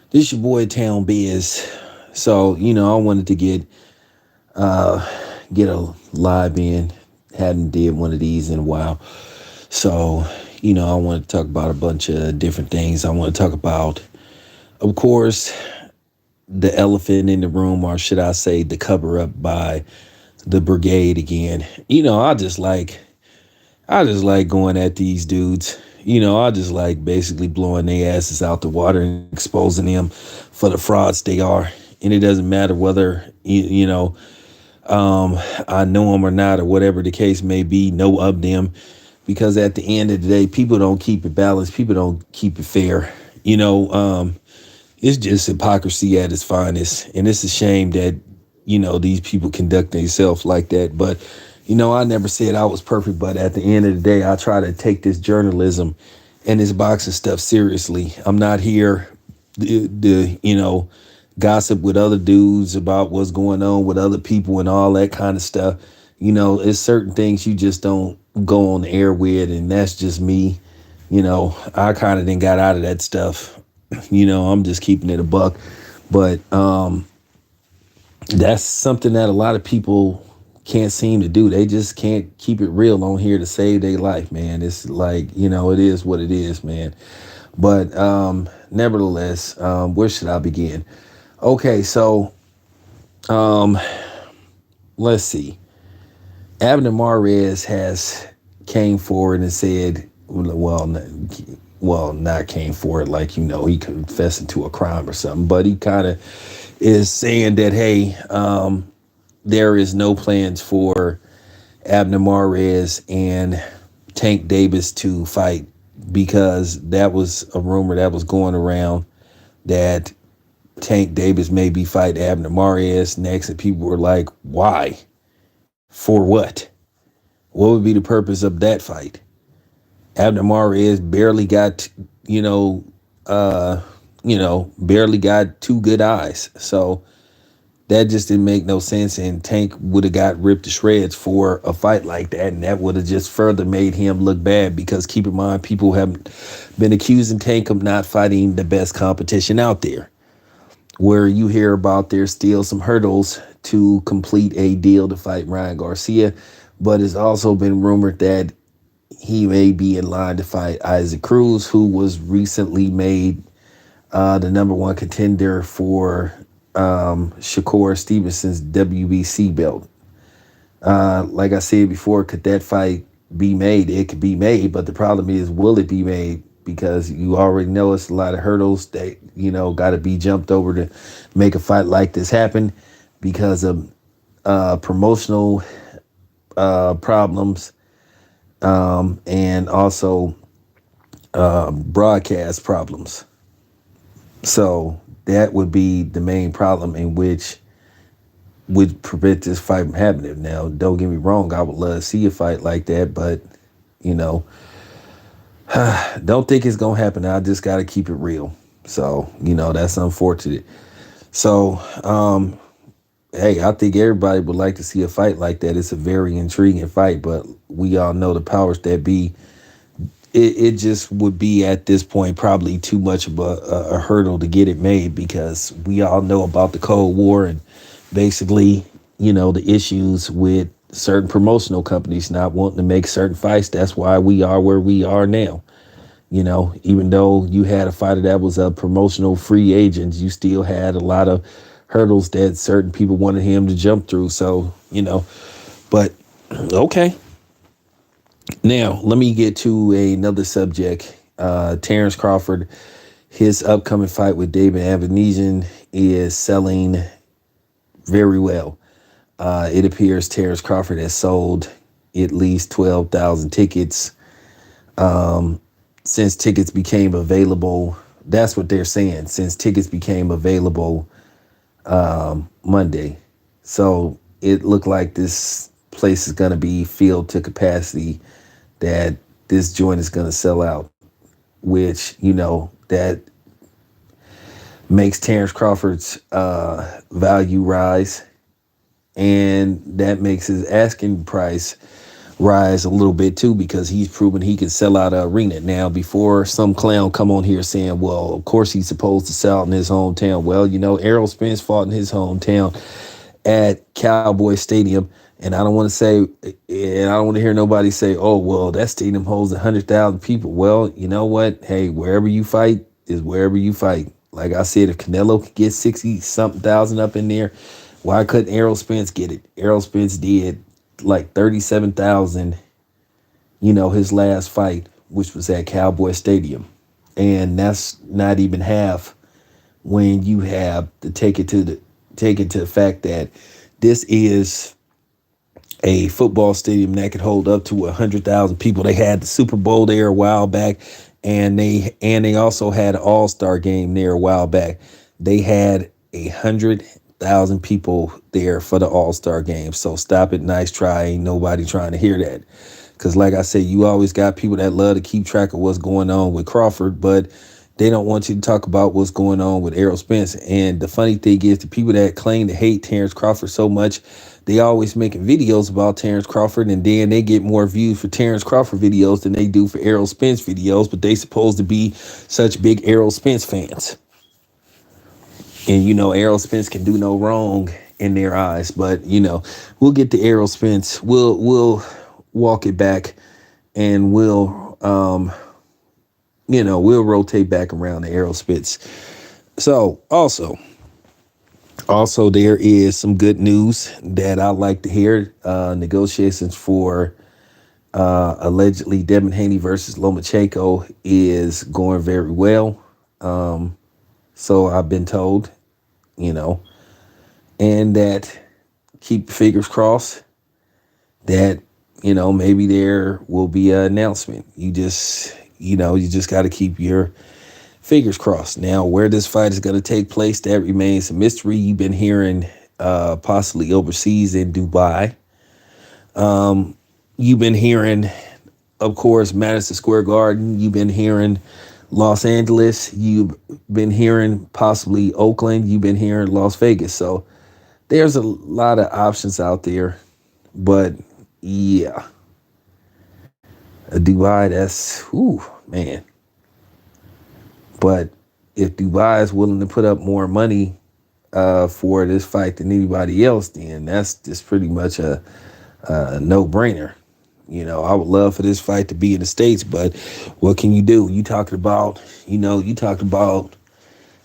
This your boy Town Biz. So, I wanted to get a live in. Hadn't did one of these in a while. So, I want to talk about a bunch of different things. I want to talk about, of course, the elephant in the room, or should I say the cover up by the brigade again. I just like going at these dudes. I just like basically blowing their asses out the water and exposing them for the frauds they are. And it doesn't matter whether I know them or not, or whatever the case may be. Know of them, because at the end of the day, people don't keep it balanced. People don't keep it fair. It's just hypocrisy at its finest, and it's a shame that these people conduct themselves like that. But I never said I was perfect, but at the end of the day, I try to take this journalism and this boxing stuff seriously. I'm not here to gossip with other dudes about what's going on with other people and all that kind of stuff. It's certain things you just don't go on the air with, and that's just me. I kind of then got out of that stuff. I'm just keeping it a buck. But that's something that a lot of people can't seem to do. They just can't keep it real on here to save their life, man. It's like, it is what it is, man. But nevertheless, where should I begin? Okay, so um, let's see. Abner Mares has came forward and said, well, not came forward like he confessing to a crime or something, but he kind of is saying that, hey, there is no plans for Abner Mares and Tank Davis to fight, because that was a rumor that was going around that Tank Davis may be fighting Abner Mares next, and people were like, why? For what? What would be the purpose of that fight? Abner Mares barely got, you know, uh, barely got two good eyes. So that just didn't make no sense. And Tank would have got ripped to shreds for a fight like that. And that would have just further made him look bad, because keep in mind, people have been accusing Tank of not fighting the best competition out there. Where you hear about there's still some hurdles to complete a deal to fight Ryan Garcia, but it's also been rumored that he may be in line to fight Isaac Cruz, who was recently made the number one contender for Shakur Stevenson's WBC belt. Like I said before, could that fight be made? It could be made, but the problem is, will it be made? Because you already know it's a lot of hurdles that got to be jumped over to make a fight like this happen, because of promotional problems, and also broadcast problems. So that would be the main problem, in which would prevent this fight from happening. Now, don't get me wrong, I would love to see a fight like that, but you know, don't think it's gonna happen. I just got to keep it real. So that's unfortunate. So hey, I think everybody would like to see a fight like that. It's a very intriguing fight, but we all know the powers that be. It just would be at this point probably too much of a hurdle to get it made, because we all know about the Cold War, and basically, the issues with certain promotional companies not wanting to make certain fights. That's why we are where we are now. Even though you had a fighter that was a promotional free agent, you still had a lot of hurdles that certain people wanted him to jump through. So, but okay. Now, let me get to another subject. Terrence Crawford, his upcoming fight with David Avenesian is selling very well. It appears Terrence Crawford has sold at least 12,000 tickets since tickets became available. That's what they're saying, since tickets became available Monday. So it looked like this place is going to be filled to capacity, that this joint is going to sell out, which, that makes Terrence Crawford's value rise, and that makes his asking price rise a little bit too, because he's proven he can sell out an arena. Now, before some clown come on here saying, well, of course he's supposed to sell out in his hometown. Well, Errol Spence fought in his hometown at Cowboy Stadium. And I don't want to say, and I don't want to hear nobody say, oh, well, that stadium holds 100,000 people. Well, you know what? Hey, wherever you fight is wherever you fight. Like I said, if Canelo could get 60 something thousand up in there, why couldn't Errol Spence get it? Errol Spence did like 37,000, his last fight, which was at Cowboy Stadium. And that's not even half when you have to take it to the fact that this is a football stadium that could hold up to 100,000 people. They had the Super Bowl there a while back, and they also had an All-Star game there a while back. They had 100,000 people there for the All-Star game. So stop it, nice try. Ain't nobody trying to hear that. Because like I said, you always got people that love to keep track of what's going on with Crawford, but they don't want you to talk about what's going on with Errol Spence. And the funny thing is, the people that claim to hate Terrence Crawford so much, they always making videos about Terrence Crawford, and then they get more views for Terrence Crawford videos than they do for Errol Spence videos, but they supposed to be such big Errol Spence fans. And, Errol Spence can do no wrong in their eyes, but, we'll get to Errol Spence. We'll walk it back, and we'll rotate back around to Errol Spence. So also there is some good news that I like to hear. Negotiations for allegedly Devin Haney versus Lomachenko is going very well. So I've been told, and that keep fingers crossed that, maybe there will be an announcement. You just got to keep your fingers crossed. Now, where this fight is going to take place, that remains a mystery. You've been hearing possibly overseas in Dubai. You've been hearing, of course, Madison Square Garden. You've been hearing Los Angeles. You've been hearing possibly Oakland. You've been hearing Las Vegas. So there's a lot of options out there. But yeah, Dubai, that's, man. But if Dubai is willing to put up more money for this fight than anybody else, then that's just pretty much a no-brainer. I would love for this fight to be in the States, but what can you do? You talked about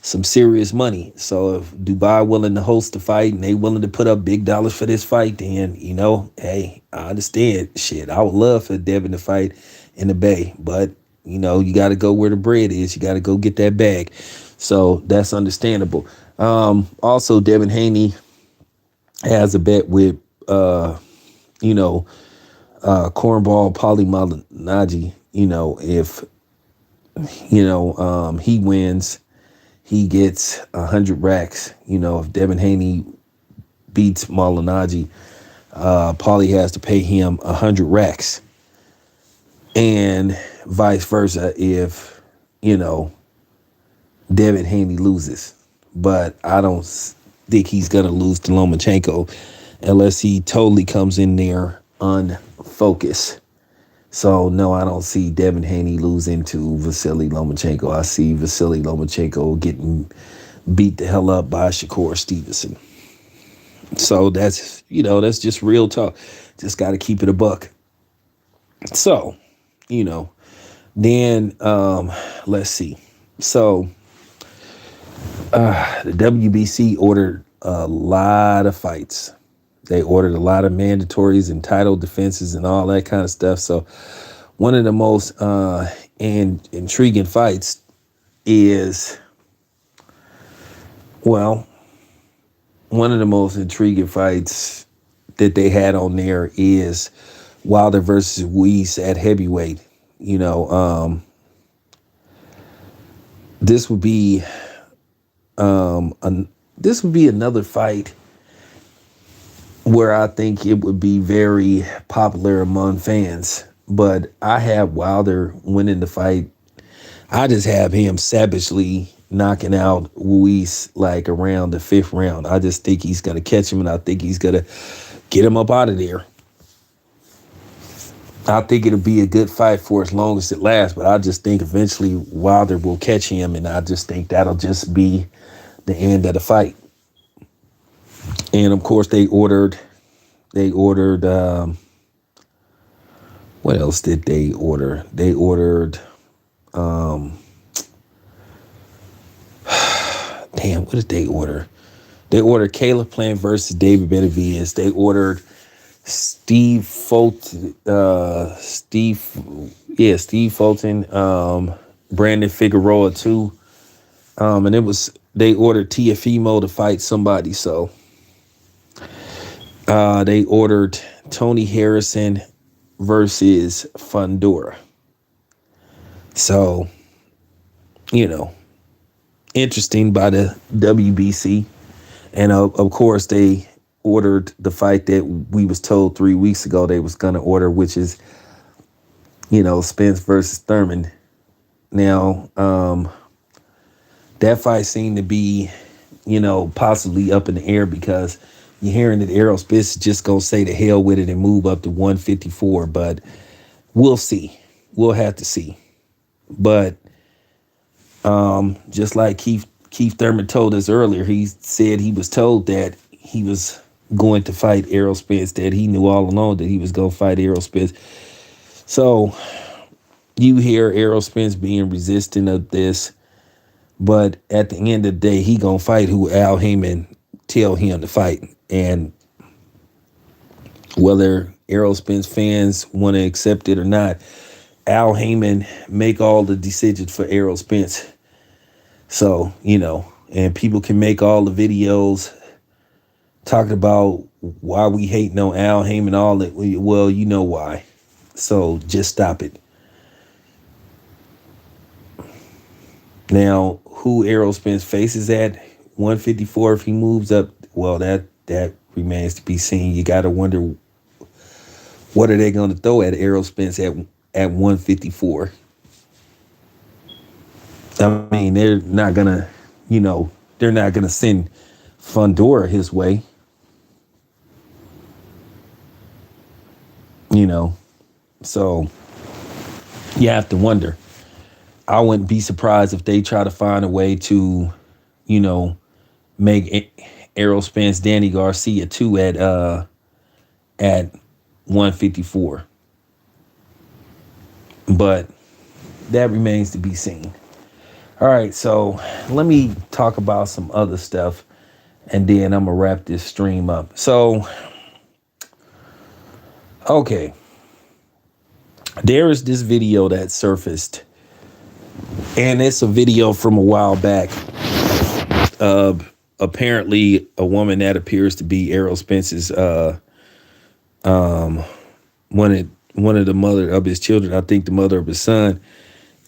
some serious money. So if Dubai willing to host the fight and they willing to put up big dollars for this fight, then, hey, I understand. Shit, I would love for Devin to fight in the Bay, but, you got to go where the bread is. You got to go get that bag. So that's understandable. Also, Devin Haney has a bet with, Cornball Paulie Malignaggi. If, he wins, he gets 100 racks. If Devin Haney beats Malignaggi, Paulie has to pay him 100 racks. And vice versa if, Devin Haney loses. But I don't think he's going to lose to Lomachenko unless he totally comes in there unfocused. So, no, I don't see Devin Haney losing to Vasily Lomachenko. I see Vasily Lomachenko getting beat the hell up by Shakur Stevenson. So that's just real talk. Just got to keep it a buck. So, then let's see. So the WBC ordered a lot of fights. They ordered a lot of mandatories and title defenses and all that kind of stuff. So one of the most intriguing fights is, one of the most intriguing fights that they had on there is Wilder versus Ruiz at heavyweight. This would be another fight where I think it would be very popular among fans. But I have Wilder winning the fight. I just have him savagely knocking out Ruiz like around the 5th round. I just think he's going to catch him, and I think he's going to get him up out of there. I think it'll be a good fight for as long as it lasts, but I just think eventually Wilder will catch him, and I just think that'll just be the end of the fight. And of course, they ordered. What else did they order? They ordered. Damn, what did they order? They ordered Caleb Plant versus David Benavidez. They ordered Steve Fulton, Steve Fulton, Brandon Figueroa too. And they ordered Tiafimo to fight somebody. So they ordered Tony Harrison versus Fundora. So, interesting by the WBC. And of course, they ordered the fight that we was told 3 weeks ago they was going to order, which is, Spence versus Thurman. Now, that fight seemed to be, possibly up in the air because you're hearing that Errol Spence is just going to say to hell with it and move up to 154. But we'll see. We'll have to see. But just like Keith Thurman told us earlier, he said he was told that he was going to fight Errol Spence, that he knew all along that he was going to fight Errol Spence. So you hear Errol Spence being resistant of this, but at the end of the day, he going to fight who Al Heyman tell him to fight. And whether Errol Spence fans want to accept it or not, Al Heyman make all the decisions for Errol Spence. So, and people can make all the videos talking about why we hating on Al Heyman, all that. Well, you know why. So just stop it. Now, who Errol Spence faces at 154 if he moves up, well, that remains to be seen. You got to wonder, what are they going to throw at Errol Spence at 154? I mean, they're not gonna send Fundora his way. So you have to wonder. I wouldn't be surprised if they try to find a way to, make Errol Spence, Danny Garcia too at 154. But that remains to be seen. All right, so let me talk about some other stuff, and then I'm going to wrap this stream up. So, okay. There is this video that surfaced, and it's a video from a while back. Apparently, a woman that appears to be Errol Spence's one of the mother of his children, I think the mother of his son.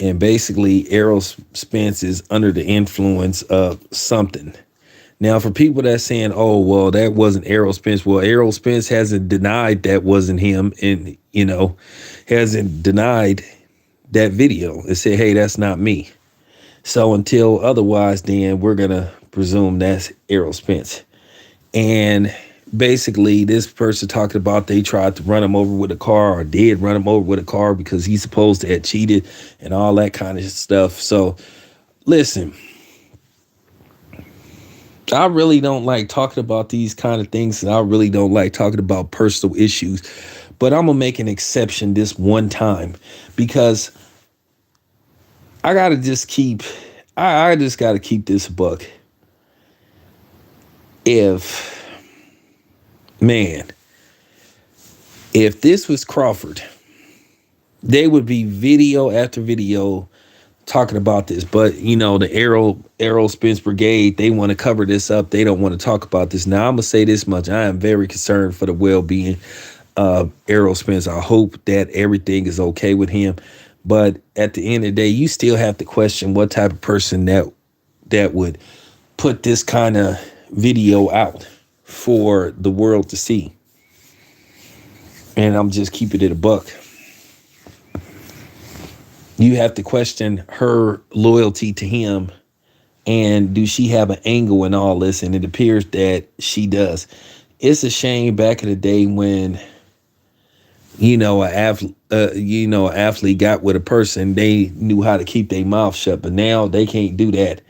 And basically, Errol Spence is under the influence of something. Now, for people that's saying, oh, well, that wasn't Errol Spence. Well, Errol Spence hasn't denied that wasn't him, and, hasn't denied that video and said, hey, that's not me. So until otherwise, then we're going to presume that's Errol Spence. And basically, this person talking about they tried to run him over with a car, or did run him over with a car because he's supposed to have cheated and all that kind of stuff. So listen, I really don't like talking about these kind of things, and I really don't like talking about personal issues. But I'm going to make an exception this one time because I got to just I just got to keep this a buck. If this was Crawford, they would be video after video talking about this. But, the Errol Spence Brigade, they want to cover this up. They don't want to talk about this. Now, I'm going to say this much. I am very concerned for the well-being of Errol Spence. I hope that everything is okay with him. But at the end of the day, you still have to question what type of person that would put this kind of video out for the world to see. And I'm just keeping it a buck. You have to question her loyalty to him, and do she have an angle in all this? And it appears that she does. It's a shame back in the day when an athlete got with a person, they knew how to keep their mouth shut, but now they can't do that.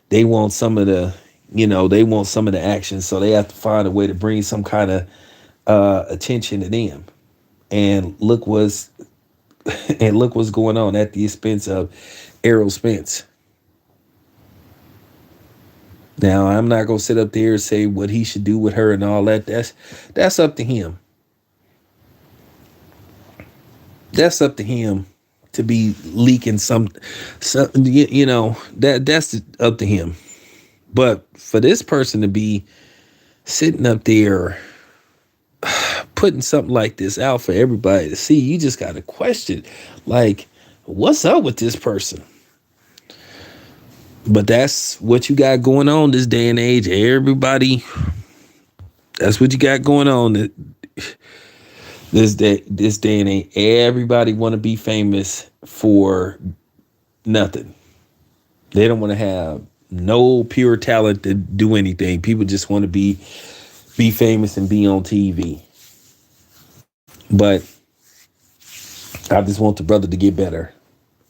They want some of the, they want some of the action, so they have to find a way to bring some kind of attention to them. And look what's going on at the expense of Errol Spence. Now, I'm not gonna sit up there and say what he should do with her and all that. That's up to him. That's up to him to be leaking some that's up to him. But for this person to be sitting up there putting something like this out for everybody to see, you just got to question, like, what's up with this person? But that's what you got going on this day and age. Everybody, that's what you got going on this day and age. Everybody want to be famous for nothing. They don't want to have no pure talent to do anything. People just want to be famous and be on TV. But I just want the brother to get better.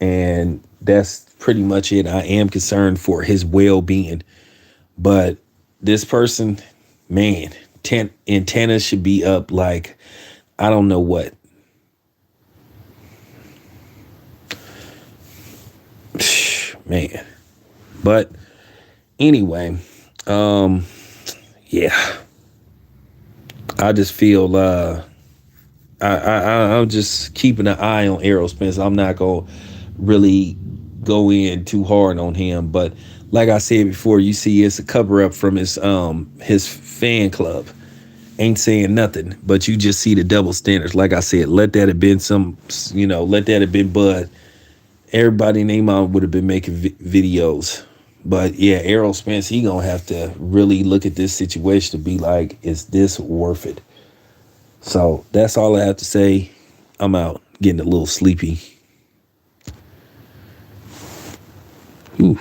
And that's pretty much it. I am concerned for his well-being. But this person, man, antennas should be up like, I don't know what. Man. But anyway, yeah. I just feel I'm just keeping an eye on Errol Spence. I'm not gonna really go in too hard on him, but like I said before, you see it's a cover up from his fan club. Ain't saying nothing, but you just see the double standards. Like I said, let that have been Bud. Everybody in their mom would have been making videos. But yeah, Errol Spence, he gonna have to really look at this situation to be like, is this worth it? So that's all I have to say. I'm out, getting a little sleepy. Ooh.